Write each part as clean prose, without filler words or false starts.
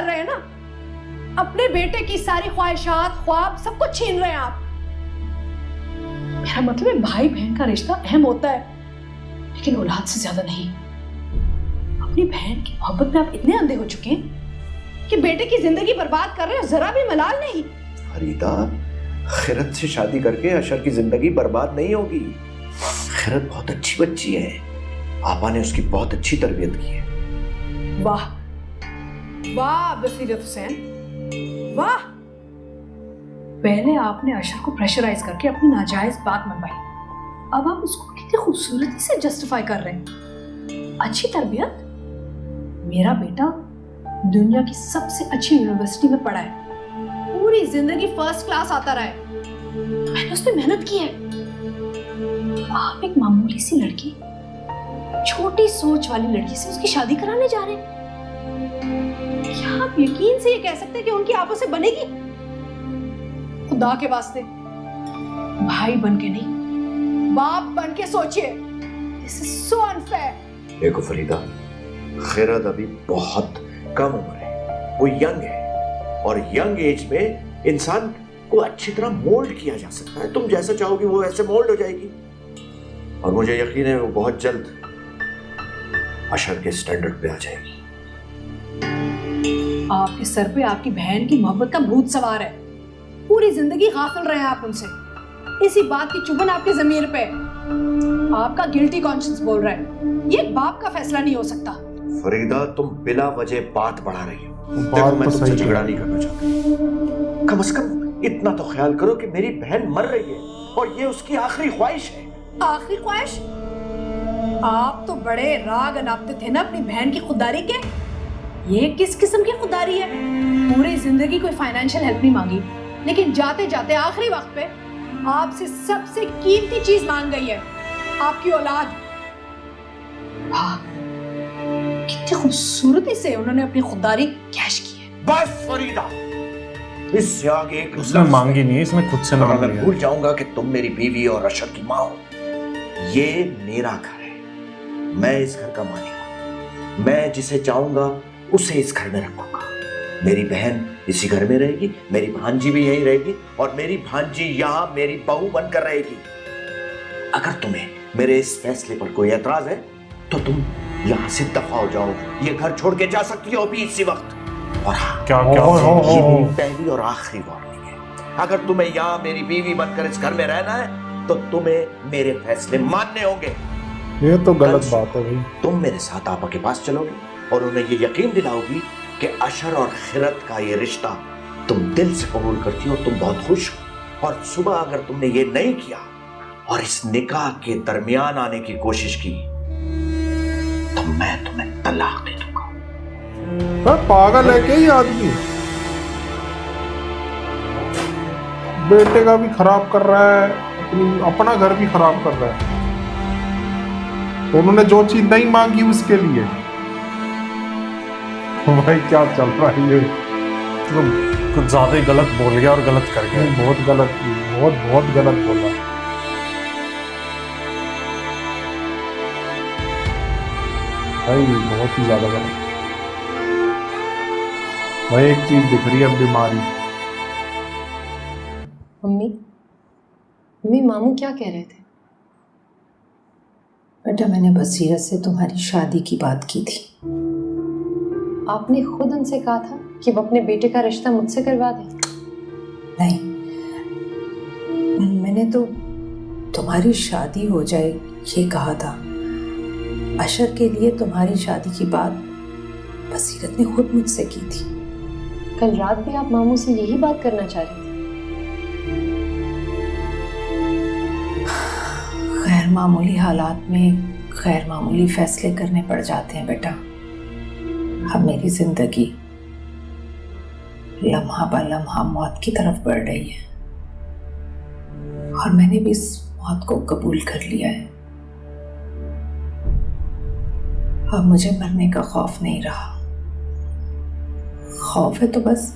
कर रहे हैं ना, अपने बेटे की सारी ख्वाहिशात, ख्वाब सब कुछ छीन रहे हैं आप। मेरा मतलब है भाई बहन का रिश्ता अहम होता है, लेकिन औलाद से ज्यादा नहीं। अपनी बहन की मोहब्बत में आप इतने अंधे हो चुके हैं कि बेटे की जिंदगी बर्बाद कर रहे हैं, जरा भी मलाल नहीं। फरीदा, खैरत से शादी करके अशर की जिंदगी बर्बाद नहीं होगी। खैरत बहुत अच्छी बच्ची है, आपा ने उसकी बहुत अच्छी तरबियत की है। वाह वाह बसीरत हुसैन, वाह। पहले आपने अशर को प्रेशराइज करके अपनी नाजायज बात मनवाई, अब आप उसको कितनी खूबसूरती से जस्टिफाई कर रहे हैं। अच्छी तरबियत? मेरा बेटा दुनिया की सबसे अच्छी यूनिवर्सिटी में पढ़ा है, पूरी जिंदगी फर्स्ट क्लास आता रहा है, मैंने उस पर मेहनत की है। आप एक मामूली सी लड़की, छोटी सोच वाली लड़की से उसकी शादी कराने जा रहे हैं। क्या आप यकीन से ये कह सकते हैं कि उनकी आपस से बनेगी? खुदा के वास्ते भाई बन के नहीं, बाप बन के सोचिए। This is so unfair. देखो फरीदा, खैरत अभी बहुत कम उम्र है, वो यंग है, और यंग एज में इंसान को अच्छी तरह मोल्ड किया जा सकता है। तुम जैसा चाहोगी वो वैसे मोल्ड हो जाएगी, और मुझे यकीन है वो बहुत जल्द अशर के स्टैंडर्ड पे आ जाएगी। आपके सर पे आपकी बहन की मोहब्बत का भूत सवार है, पूरी जिंदगी गाफिल रहे हैं आप उनसे। इसी बात की चुभन आपके जमीर पे, आपका गिल्टी कॉन्शियंस बोल रहा है। ये एक बाप का फैसला नहीं हो सकता। फरीदा, तुम बिला वजह बात बढ़ा रही हो। देखो, मैं तुमसे झगड़ा नहीं करना चाहता, कम से कम इतना तो ख्याल करो कि मेरी बहन मर रही है और ये उसकी आखिरी ख्वाहिश है। आखिरी ख्वाहिश? आप तो बड़े राग अनापते थे ना अपनी बहन की खुददारी के। ये किस किस्म की खुददारी है? पूरी जिंदगी कोई फाइनेंशियल हेल्प नहीं मांगी, लेकिन जाते जाते आखिरी वक्त पे आपसे सबसे कीमती चीज मांग गई है, आपकी औलाद। वाह, कितनी खूबसूरती से उन्होंने अपनी खुददारी कैश की है। बस फरीदा, इससे आगे एक उसने मांगी नहीं, इसने खुद से मांग मैं लिया। भूल जाऊंगा कि तुम मेरी बीवी और अशर की माँ हो। ये मेरा घर है, मैं इस घर का मालिक हूं, मैं जिसे चाहूंगा उसे इस घर में रखूंगा। मेरी बहन इसी घर में रहेगी, मेरी भांजी भी यहीं रहेगी, और मेरी भांजी यहाँ मेरी बहू बनकर रहेगी। अगर तुम्हें मेरे इस फैसले पर कोई एतराज है तो तुम यहाँ से दफा हो जाओ, ये घर छोड़ के जा सकती हो अभी इसी वक्त। और हाँ, क्या क्या ये मेरी पहली और आखिरी वार्निंग है। अगर तुम्हें यहाँ मेरी बीवी बनकर इस घर में रहना है तो तुम्हें मेरे फैसले मानने होंगे। ये तो गलत बात है भाई। तुम मेरे साथ आपा के पास चलोगी और उन्हें ये यकीन दिलाओगी कि अशर और खिरत का ये रिश्ता तुम दिल से कबूल करती हो, तुम बहुत खुश हो। और सुबह अगर तुमने ये नहीं किया और इस निकाह के दरमियान आने की कोशिश की तो मैं तुम्हें तलाक दे दूंगा। पागल है क्या ये आदमी? बेटे का भी खराब कर रहा है, अपना घर भी खराब कर रहा है। उन्होंने जो चीज नहीं मांगी उसके लिए। भाई क्या चल रहा है ये? तो कुछ ज्यादा ही गलत बोल गया और गलत कर गया। बहुत गलत, बहुत गलत बोला। भाई बहुत ही ज्यादा गलत। भाई एक चीज दिख रही है, बीमारी। मम्मी मामू क्या कह रहे थे? बेटा, मैंने बसीरत से तुम्हारी शादी की बात की थी। आपने खुद उनसे कहा था कि वो अपने बेटे का रिश्ता मुझसे करवा दें। नहीं, मैंने तो तुम्हारी शादी हो जाए ये कहा था। अशर के लिए तुम्हारी शादी की बात बसीरत ने खुद मुझसे की थी। कल रात भी आप मामू से यही बात करना चाह रहे थे। गैर मामूली हालात में गैर मामूली फैसले करने पड़ जाते हैं बेटा। अब मेरी जिंदगी लम्हा ब लम्हा मौत की तरफ बढ़ रही है और मैंने भी इस मौत को कबूल कर लिया है। अब मुझे मरने का खौफ नहीं रहा। खौफ है तो बस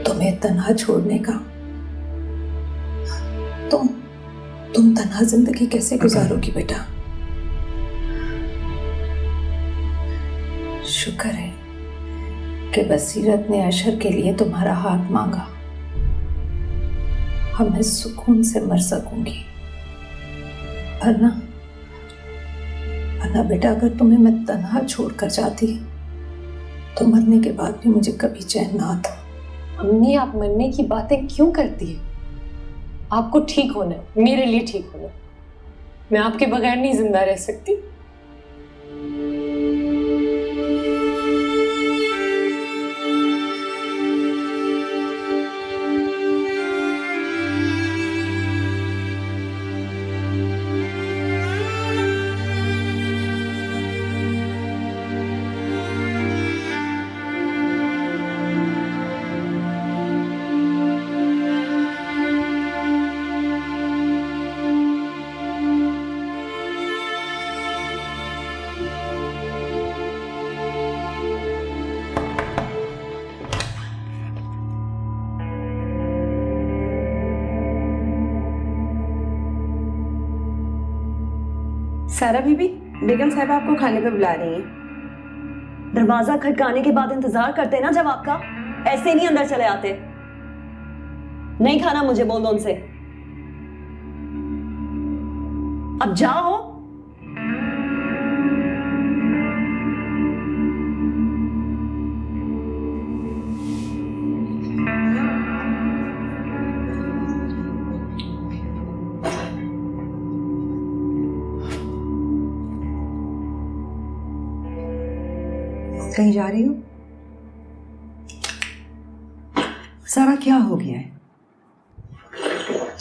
तुम्हें तन्हा छोड़ने का। तुम तन्हा जिंदगी कैसे गुजारोगी बेटा? शुक्र है कि बसीरत ने अशर के लिए तुम्हारा हाथ मांगा। अब मैं सुकून से मर सकूंगी, वरना बेटा अगर तुम्हें मैं तन्हा छोड़कर जाती तो मरने के बाद भी मुझे कभी चैन ना आता। अम्मी, आप मरने की बातें क्यों करती है? आपको ठीक होना है, मेरे लिए ठीक होना है। मैं आपके बगैर नहीं जिंदा रह सकती। सारा बीबी, बेगम साहिबा आपको खाने पे बुला रही हैं। दरवाजा खटकाने के बाद इंतजार करते ना जवाब का, ऐसे नहीं अंदर चले आते। नहीं खाना मुझे बोल दो उनसे। अब जाओ। कहीं जा रही हो? सारा, क्या हो गया है?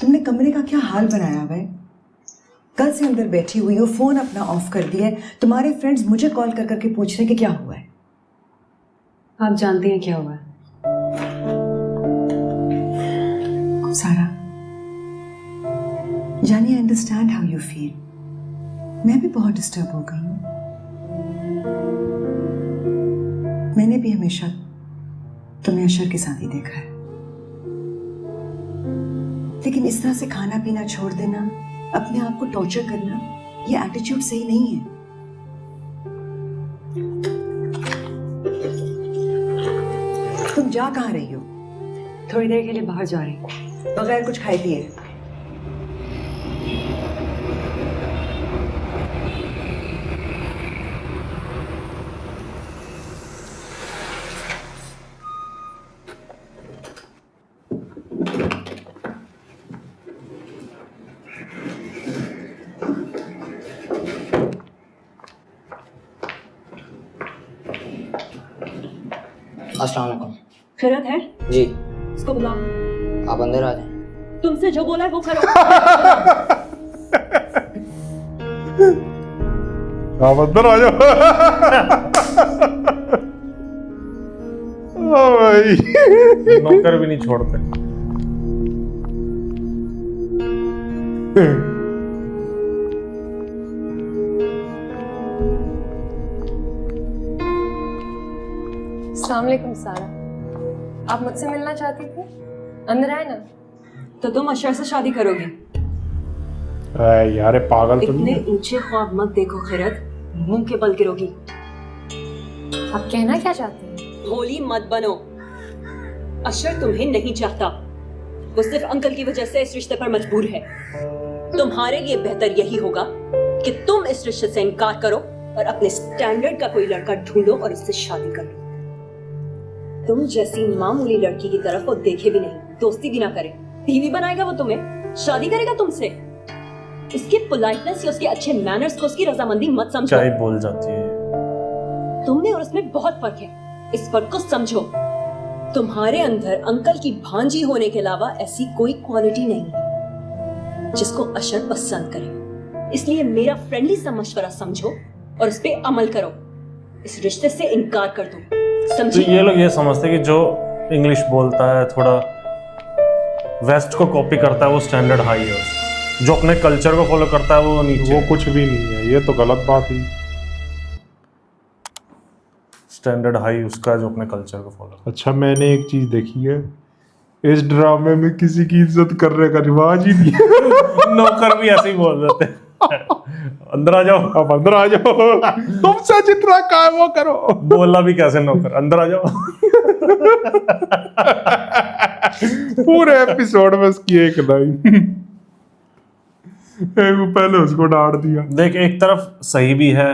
तुमने कमरे का क्या हाल बनाया हुआ है? कल से अंदर बैठी हुई हो, फोन अपना ऑफ कर दिया है। तुम्हारे फ्रेंड्स मुझे कॉल कर करके पूछ रहे हैं कि क्या हुआ है। आप जानती हैं क्या हुआ है? सारा, जानी, I understand how you feel. मैं भी बहुत डिस्टर्ब हो गई हूँ। मैंने भी हमेशा तुम्हें अशर के साथ ही देखा है, लेकिन इस तरह से खाना पीना छोड़ देना, अपने आप को टॉर्चर करना, ये एटीट्यूड सही नहीं है। तुम जा कहाँ रही हो? थोड़ी देर के लिए बाहर जा रही हूँ, बगैर कुछ खाए पिए। अस्सलाम वालेकुम। खैरत है? जी। इसको बुलाओ। आप अंदर आ जाएं। तुमसे जो बोला है वो करो। आप अंदर आ जाओ। ओ भाई, नौकर भी नहीं छोड़ते। अस्सलाम वालेकुम सारा, आप मुझसे मिलना चाहती थी? अंदर आए ना। तो तुम अशर से शादी करोगी? यार, पागल तो इतने नहीं है? ऊंचे ख्वाब मत देखो खैरत, मुंह के बल गिरोगी। आप कहना क्या चाहती हैं? भोली मत बनो। अशर तुम्हें नहीं चाहता, वो सिर्फ अंकल की वजह से इस रिश्ते पर मजबूर है। तुम्हारे लिए बेहतर यही होगा कि तुम इस रिश्ते से इनकार करो और अपने स्टैंडर्ड का कोई लड़का ढूंढो और उससे शादी करो। तुम जैसी मामूली लड़की की तरफ वो देखे भी नहीं, दोस्ती भी ना करे। बीवी बनाएगा वो तुम्हें, शादी करेगा तुमसे। उसकी पोलाइटनेस या उसके अच्छे मैनर्स को उसकी रजामंदी मत समझो। क्या ही बोल जाती है। तुमने और उसमें बहुत फर्क है, इस फर्क को समझो। तुम्हारे अंदर अंकल की भांजी होने के अलावा ऐसी कोई क्वालिटी नहीं है जिसको अशर पसंद करे। इसलिए मेरा फ्रेंडली सा मशवरा समझो और उस पे अमल करो। इस रिश्ते से इनकार कर दो, तो समझी? ये लोग ये समझते हैं कि जो इंग्लिश बोलता है, थोड़ा वेस्ट को कॉपी करता है, वो स्टैंडर्ड हाई है उसका। जो अपने कल्चर को फॉलो करता है वो नीचे। वो कुछ भी नहीं है, ये तो गलत बात है। स्टैंडर्ड हाई उसका है जो अपने कल्चर को फॉलो। अच्छा, मैंने एक चीज देखी है, इस ड्रामे में किसी की इज्जत करने का रिवाज ही नहीं है। नौकर भी ऐसे ही बोल देते हैं। अंदर आ जाओ, अब अंदर आ जाओ, तुमसे जितना कहा है वो करो। बोला भी कैसे नौकर, अंदर आ जाओ। पूरे एपिसोड में उसकी एक लाइन, पहले उसको डांट दिया। देख, एक तरफ सही भी है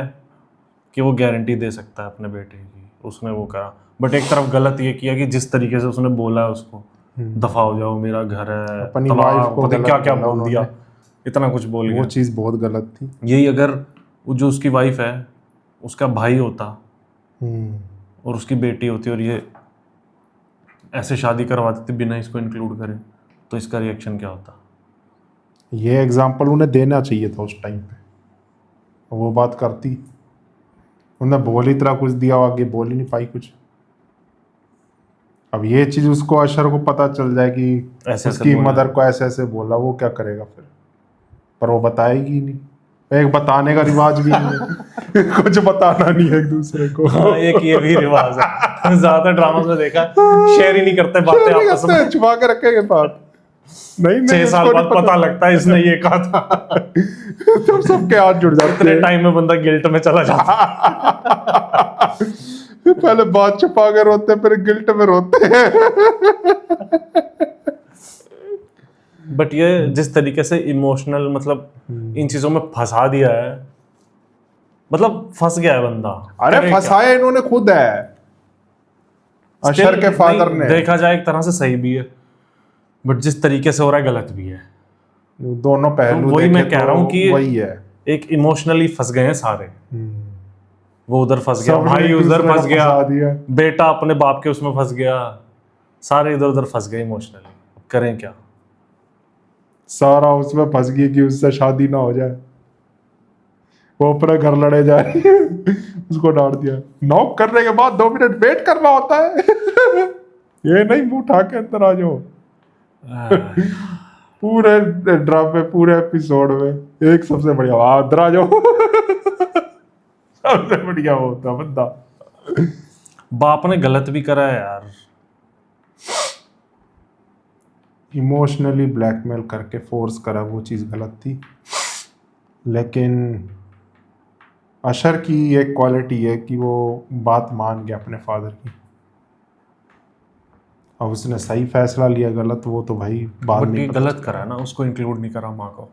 कि वो गारंटी दे सकता है अपने बेटे की, उसने वो करा, बट एक तरफ गलत ये किया कि जिस तरीके से उसने बोला है उसको, दफा हो जाओ मेरा घर है, अपनी तबाह, वाइफ को पता गलत क्या क्या बोला बोल दिया, उन्होंने। इतना कुछ बोल वो गया। चीज बहुत गलत थी। यही अगर वो जो उसकी वाइफ है उसका भाई होता और उसकी बेटी होती और ये ऐसे शादी करवाती थी बिना इसको इंक्लूड करे, तो इसका रिएक्शन क्या होता? ये एग्जाम्पल उन्हें देना चाहिए था उस टाइम पे, वो बात करती। उन्हें बोल ही तरह कुछ दिया, आगे बोल ही नहीं पाई कुछ। अब ये चीज उसको, अशर को पता चल जाए कि ऐसे उसकी बोला। मदर को ऐसे ऐसे बोला, वो क्या करेगा फिर? पर वो बताएगी नहीं, एक बताने का रिवाज भी नहीं है। कुछ बताना नहीं है एक दूसरे को। हाँ, एक ये भी रिवाज है, ज्यादा ड्रामा में देखा, शेयर ही नहीं करते बातें आपस में, छुपा के रखेंगे बात। नहीं 6 साल उसको बाद नहीं पता लगता है इसने ये कहा था। तब सबके हाथ जुड़ जाते इतने हैं। टाइम में बंदा गिल्ट में चला जाता। पहले बात छुपा के रोते, फिर गिल्ट में रोते हैं। बट ये जिस तरीके से इमोशनल, मतलब इन चीजों में फंसा दिया है, मतलब फंस गया है बंदा। अरे करे क्या? फंसाया इन्होंने खुद है, अशर Still, के फादर नहीं, ने। देखा जाए एक तरह से सही भी है, बट जिस तरीके से हो रहा है गलत भी है। दोनों पहलू वही मैं देखे कह तो रहा हूँ कि वही है। एक इमोशनली फंस गए हैं सारे, वो उधर फंस गया, सबने भाई एक उधर दूसरे को फंस गया, फंसा दिया। बेटा अपने बाप के उसमें फंस गया, सारे इधर उधर फंस गए इमोशनली। करें क्या? सारा उसमें फंस गई कि उससे शादी ना हो जाए, वो अपना घर लड़े जा रही है। उसको डांट दिया, नॉक करने के बाद 2 मिनट वेट करना होता है। ये नहीं मुंह उठा के अंदर आ जाओ। पूरे ड्रामे, पूरे एपिसोड में एक सबसे बढ़िया, अंदर आ जाओ। सबसे बढ़िया वो होता बंदा। बाप ने गलत भी करा है यार, इमोशनली ब्लैकमेल करके फोर्स करा, वो चीज़ गलत थी। लेकिन अशर की एक क्वालिटी है कि वो बात मान गया अपने फादर की। अब उसने सही फैसला लिया, गलत वो तो भाई बाद बट में ये पता गलत चला। करा है ना, उसको इंक्लूड नहीं करा माँ को।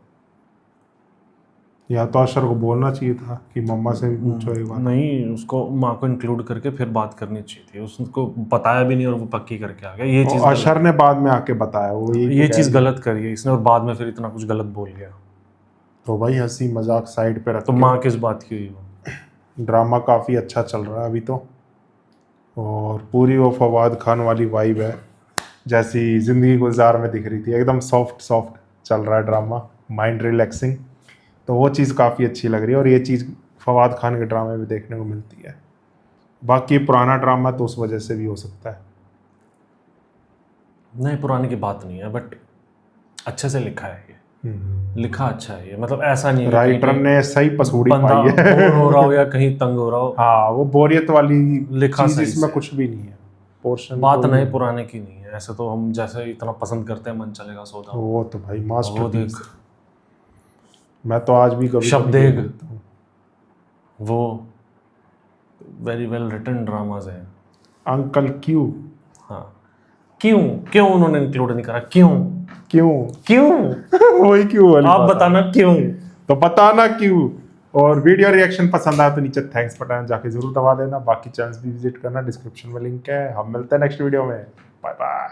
या तो अशर को बोलना चाहिए था कि मम्मा से भी पूछो एक बार। नहीं, उसको माँ को इंक्लूड करके फिर बात करनी चाहिए थी, उसको बताया भी नहीं और वो पक्की करके आ गया। ये चीज अशर ने बाद में आके बताया, वो ये चीज गलत करी है इसने, और बाद में फिर इतना कुछ गलत बोल गया। तो भाई हंसी मजाक साइड पे रख तो के, माँ किस बात की हुई वो? ड्रामा काफ़ी अच्छा चल रहा है अभी तो, और पूरी वो फवाद खान वाली वाइब है जैसी ज़िंदगी गुलजार में दिख रही थी। एकदम सॉफ्ट सॉफ्ट चल रहा है ड्रामा, माइंड रिलैक्सिंग। तो वो चीज़ काफ़ी अच्छी लग रही है, और ये चीज़ फवाद खान के ड्रामे में देखने को मिलती है। बाकी पुराना ड्रामा तो उस वजह से भी हो सकता है। नहीं, पुराने की बात नहीं है, बट अच्छे से लिखा है ये, लिखा अच्छा है ये, मतलब ऐसा नहीं है कि राइटर कहीं ने सही पसूड़ी बंदा पाई है। बोर हो रहा हो या कहीं तंग हो रहा हो। हाँ, वो बोरियत वाली लिखा चीज़ सही इसमें से। कुछ भी नहीं है। पोर्शन बात नहीं पुराने की नहीं है, ऐसे तो हम जैसे इतना पसंद करते हैं मन चलेगा सौदा, वो तो भाई वो मास्टरपीस। देख, मैं तो आज भी कभी शब्देग। कभी देखता हूँ। वो वेरी वेल रिटन ड्रामाज हैं। अंकल क्यों हाँ, क्यों क्यों उन्होंने इंक्लूड नहीं करा? क्यों क्यों क्यों? वही क्यों वाली आप बात है। बताना क्यों। तो बताना क्यों। और वीडियो रिएक्शन पसंद आया तो नीचे थैंक्स बटन जाके जरूर दबा देना। बाकी चैनल्स भी विजिट करना, डिस्क्रिप्शन में लिंक है। हम मिलते हैं नेक्स्ट वीडियो में। Bye bye.